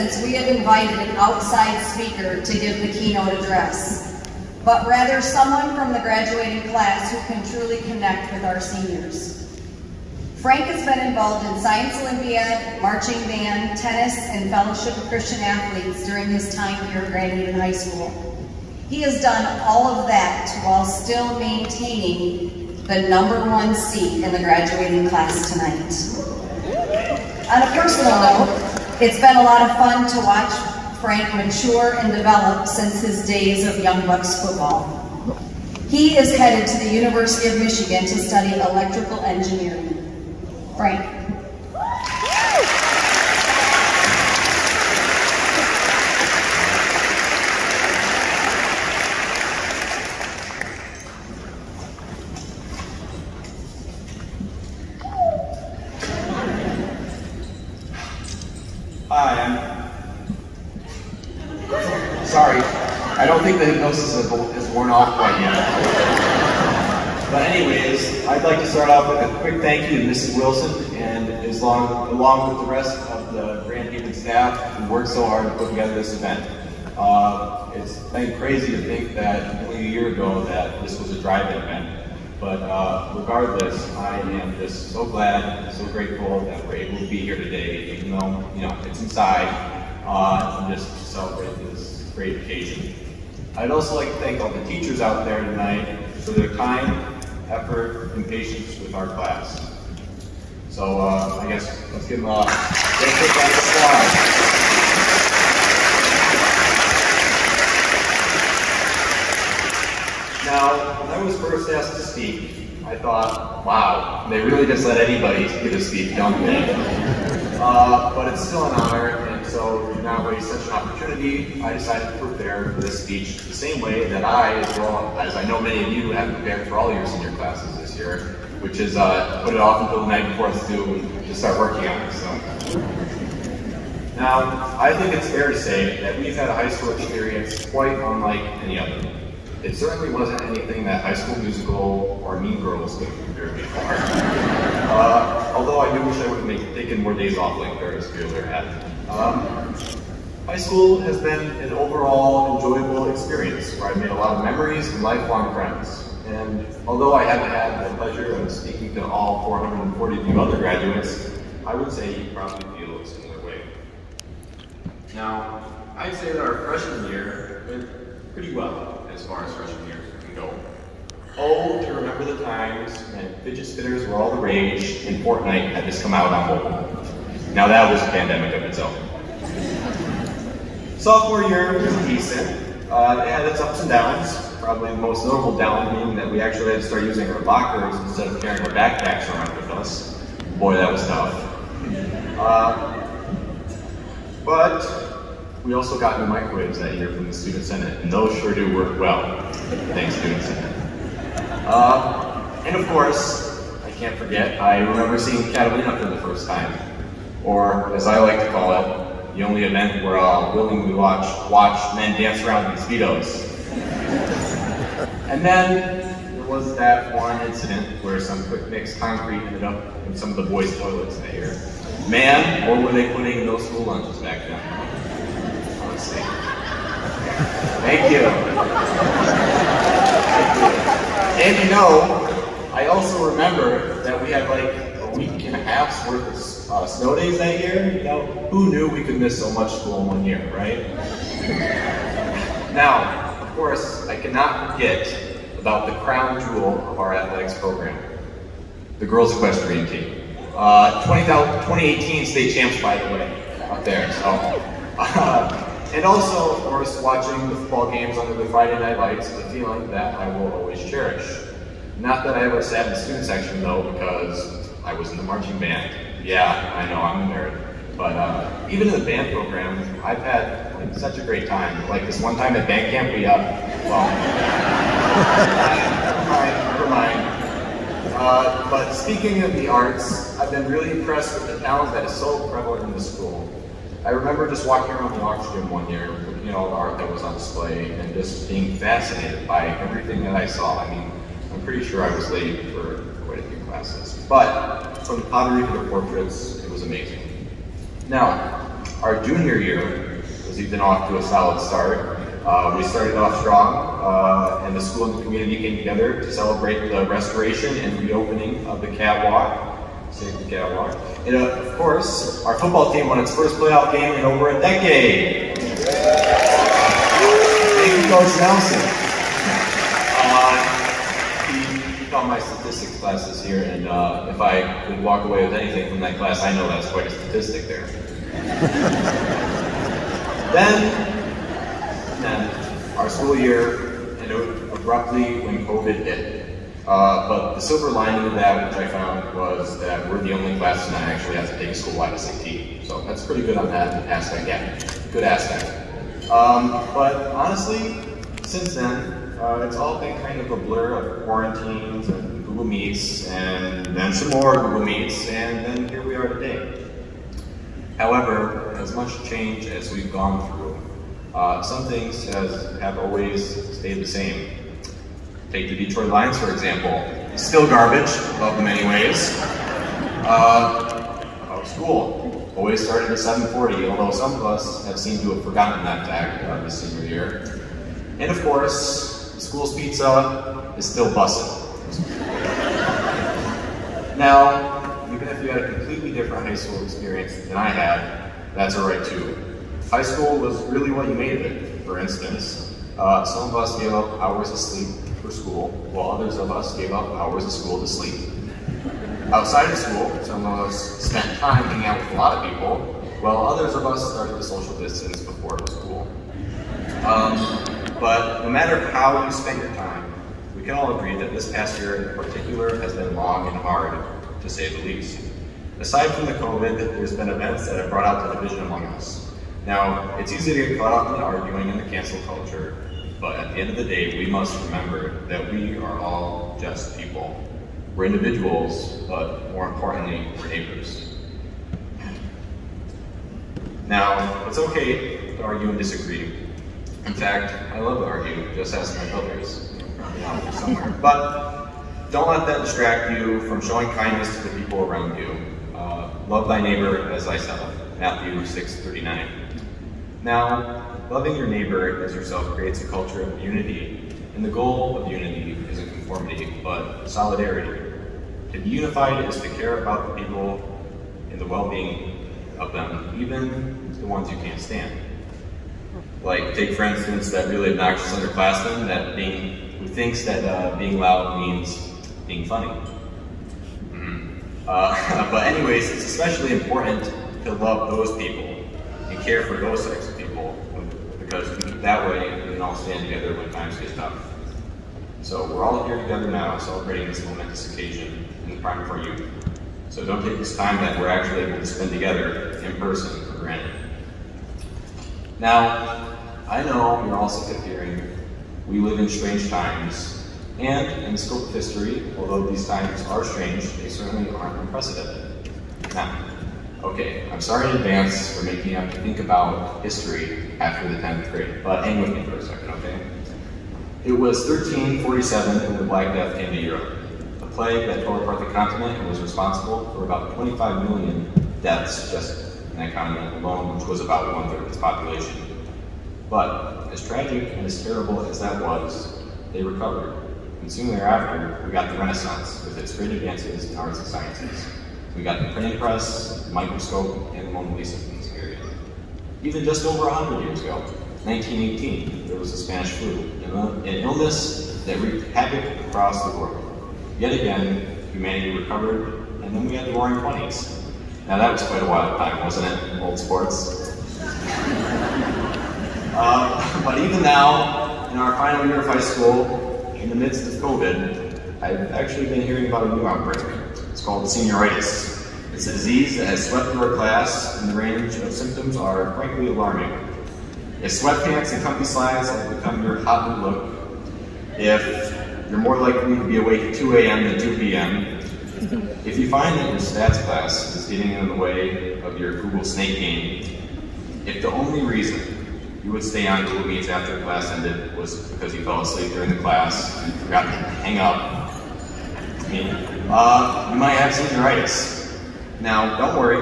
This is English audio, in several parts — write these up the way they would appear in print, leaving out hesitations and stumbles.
since we have invited an outside speaker to give the keynote address, but rather someone from the graduating class who can truly connect with our seniors. Frank has been involved in Science Olympiad, marching band, tennis, and Fellowship of Christian Athletes during his time here at Grand Haven High School. He has done all of that while still maintaining the #1 seat in the graduating class tonight. On a personal note, it's been a lot of fun to watch Frank mature and develop since his days of Young Bucks football. He is headed to the University of Michigan to study electrical engineering. Frank. Hi, sorry, I don't think the hypnosis is worn off quite yet. But anyways, I'd like to start off with a quick thank you to Mrs. Wilson and along with the rest of the Grand Haven staff who worked so hard to put together this event. It's been crazy to think that only a year ago that this was a drive-in event. But regardless, I am just so glad, so grateful that we're able to be here today, even though, you know, it's inside, and just to celebrate this great occasion. I'd also like to thank all the teachers out there tonight for their time, effort, and patience with our class. So I guess let's give them a great big round of applause. Now, when I was first asked to speak, I thought, wow, they really just let anybody get to speak, don't they? But it's still an honor, and so to not waste such an opportunity, I decided to prepare for this speech the same way that I, as well as I know many of you, have prepared for all your senior classes this year, which is put it off until the night before it's due to start working on it. So. Now, I think it's fair to say that we've had a high school experience quite unlike any other. It certainly wasn't anything that High School Musical or Mean Girls could have prepared me for. Although I do wish I would have taken more days off like Ferris Bueller had. High school has been an overall enjoyable experience where I've made a lot of memories and lifelong friends. And although I haven't had the pleasure of speaking to all 442 other graduates, I would say you probably feel a similar way. Now, I'd say that our freshman year went pretty well as far as freshman year can go. Oh, to remember the times when fidget spinners were all the rage and Fortnite had just come out on mobile. Now that was a pandemic of its own. Sophomore year was decent. It had its ups and downs. Probably the most notable down being that we actually had to start using our lockers instead of carrying our backpacks around with us. Boy, that was tough. But we also got new microwaves that year from the Student Senate, and those sure do work well. Thanks, Student Senate. And of course, I can't forget, I remember seeing Catalina for the first time. Or, as I like to call it, the only event where I'll willingly watch men dance around in Speedos. And then there was that one incident where some quick mix concrete ended up in some of the boys' toilets that year. Man, what were they putting in those school lunches back then? Honestly. Thank you. And you know, I also remember that we had like a week and a half's worth of snow days that year. You know, who knew we could miss so much school in 1 year, right? Now, of course, I cannot forget about the crown jewel of our athletics program, the girls equestrian team. 2018 state champs, by the way, up there. So, and also, of course, watching the football games under the Friday night lights is a feeling that I will always cherish. Not that I ever sat in the student section though, because I was in the marching band. Yeah, I know, I'm a nerd. But even in the band program, I've had like, such a great time. Like this one time at band camp, well, never mind. But speaking of the arts, I've been really impressed with the talent that is so prevalent in the school. I remember just walking around the arts gym one year, looking at all the art that was on display, and just being fascinated by everything that I saw. I mean, I'm pretty sure I was late for quite a few classes. But from the pottery to the portraits, it was amazing. Now, Our junior year was even off to a solid start. We started off strong, and the school and the community came together to celebrate the restoration and reopening of the catwalk. Save the catwalk. And of course, our football team won its first playoff game in over a decade. Thank you, Coach Nelson. He taught my statistics classes here, and if I could walk away with anything from that class, I know that's quite a statistic there. Then our school year ended abruptly when COVID hit. But the silver lining of that, which I found, was that we're the only class to not actually have to take a school-wide SAT. So that's pretty good on that aspect, yeah, good aspect. But honestly, since then, it's all been kind of a blur of quarantines and Google Meets, and then some more Google Meets, and then here we are today. However, as much change as we've gone through, some things have always stayed the same. Take the Detroit Lions, for example. Still garbage, love them anyways. About school. Always started at 7:40, although some of us have seemed to have forgotten that fact this senior year. And of course, school's pizza is still bussin'. Now, even if you had a completely different high school experience than I had, that's alright too. High school was really what you made of it. For instance, some of us gave up hours of sleep for school, while others of us gave up hours of school to sleep. Outside of school, some of us spent time hanging out with a lot of people, while others of us started to social distance before it was cool. But no matter how you spent your time, we can all agree that this past year in particular has been long and hard, to say the least. Aside from the COVID, there's been events that have brought out the division among us. Now, it's easy to get caught up in the arguing and the cancel culture, but at the end of the day, we must remember that we are all just people. We're individuals, but more importantly, we're neighbors. Now, it's okay to argue and disagree. In fact, I love to argue, just ask my brothers. Probably out there somewhere. But don't let that distract you from showing kindness to the people around you. Love thy neighbor as thyself. Matthew 6:39. Now, loving your neighbor as yourself creates a culture of unity, and the goal of unity isn't conformity, but solidarity. To be unified is to care about the people and the well-being of them, even the ones you can't stand. Like, take for instance that really obnoxious underclassman who thinks that being loud means being funny. But anyways, it's especially important to love those people and care for those types of people, because that way we can all stand together when times get tough. So we're all here together now, celebrating this momentous occasion in the prime of our youth. So don't take this time that we're actually able to spend together in person for granted. Now, I know you're all sick of hearing, we live in strange times, and in the scope of history, although these times are strange, they certainly aren't unprecedented. Now, okay, I'm sorry in advance for making you have to think about history after the 10th grade, but hang with me for a second, okay? It was 1347 when the Black Death came to Europe, a plague that tore apart the continent and was responsible for about 25 million deaths just in that continent alone, which was about 1/3 of its population. But as tragic and as terrible as that was, they recovered. And soon thereafter, we got the Renaissance with its great advances in arts and sciences. We got the printing press, the microscope, and the Mona Lisa from this period. Even just over 100 years ago, 1918, there was the Spanish flu, an illness that wreaked havoc across the world. Yet again, humanity recovered, and then we had the Roaring '20s. Now that was quite a wild time, wasn't it, old sports? But even now, in our final year of high school, in the midst of COVID, I've actually been hearing about a new outbreak. It's called senioritis. It's a disease that has swept through our class, and the range of symptoms are frankly alarming. If sweatpants and comfy slides have become your hot new look, if you're more likely to be awake at 2 a.m. than 2 p.m., if you find that your stats class is getting in the way of your Google Snake game, if the only reason you would stay on Google Meets after class ended was because you fell asleep during the class and forgot to hang up, you might have senioritis. Now, don't worry.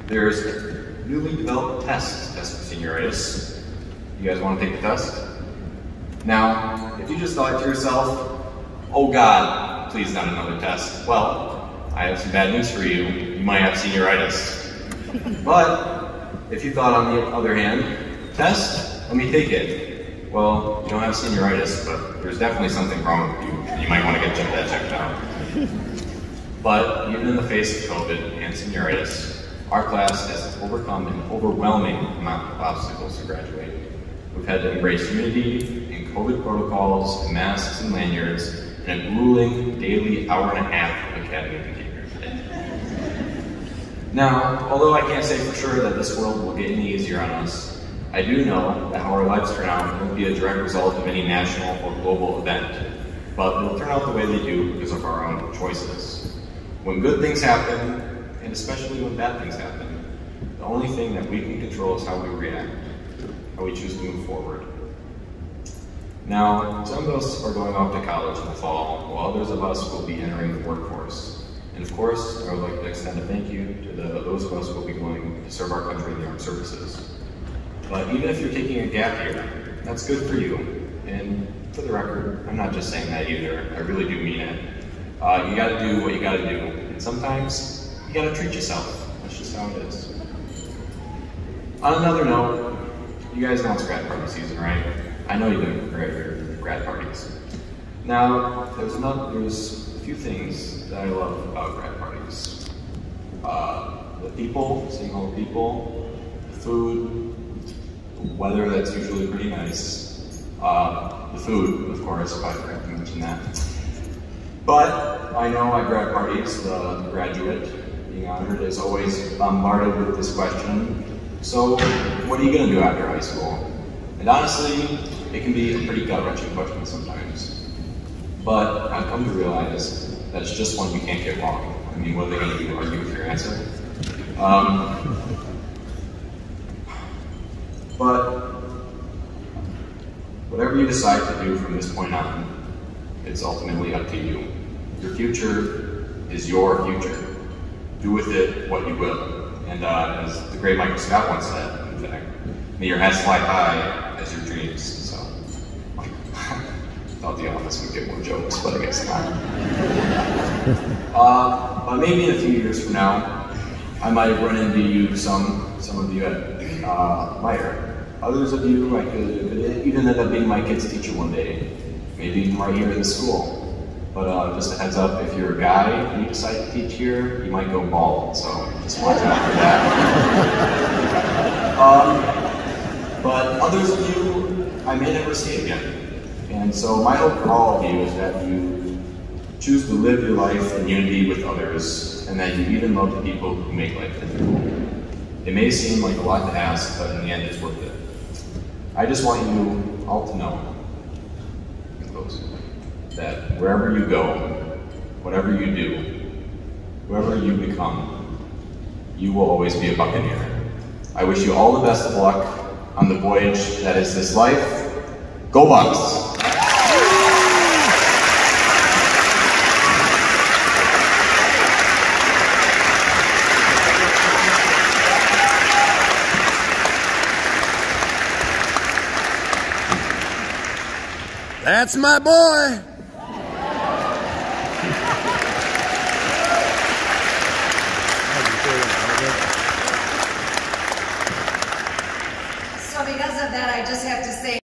There's newly developed test for senioritis. You guys want to take the test? Now, if you just thought to yourself, oh God, please not another test. Well, I have some bad news for you. You might have senioritis. But if you thought on the other hand, test, let me take it. Well, you don't have senioritis, but there's definitely something wrong with you. You might want to get that checked out. But even in the face of COVID and senioritis, our class has overcome an overwhelming amount of obstacles to graduate. We've had to embrace unity in COVID protocols, and masks and lanyards, and a grueling daily hour-and-a-half of academic behavior today. Now, although I can't say for sure that this world will get any easier on us, I do know that how our lives turn out won't be a direct result of any national or global event, but it'll turn out the way they do because of our own choices. When good things happen, and especially when bad things happen, the only thing that we can control is how we react, how we choose to move forward. Now, some of us are going off to college in the fall, while others of us will be entering the workforce. And of course, I would like to extend a thank you to those of us who will be going to serve our country in the armed services. But even if you're taking a gap year, that's good for you. And for the record, I'm not just saying that either, I really do mean it. You gotta do what you gotta do, and sometimes you gotta treat yourself. That's just how it is. On another note, you guys know it's grad party season, right? I know you do grad parties. Now, there's a few things that I love about grad parties. The people, seeing all the people, the food, the weather that's usually pretty nice, the food, of course, if I forgot to mention that. But I know at grad parties, the graduate being honored is always bombarded with this question, so what are you going to do after high school? And honestly, it can be a pretty gut-wrenching question sometimes. But I've come to realize that it's just one you can't get wrong. I mean, what are they going to do, argue with your answer? But whatever you decide to do from this point on, it's ultimately up to you. Your future is your future. Do with it what you will. And as the great Michael Scott once said, in fact, may your heads fly high as your dreams. So, thought The Office would get more jokes, but I guess not. But maybe in a few years from now, I might run into you, some of you at Meyer. Others of you, I could even end up being my kid's teacher one day, maybe even right here in the school. But just a heads up, if you're a guy and you decide to teach here, you might go bald, so just watch out for that. But others of you, I may never see again. And so my hope for all of you is that you choose to live your life in unity with others, and that you even love the people who make life difficult. It may seem like a lot to ask, but in the end it's worth it. I just want you all to know, in closing, that wherever you go, whatever you do, whoever you become, you will always be a Buccaneer. I wish you all the best of luck on the voyage that is this life. Go Bucs! That's my boy. So because of that, I just have to say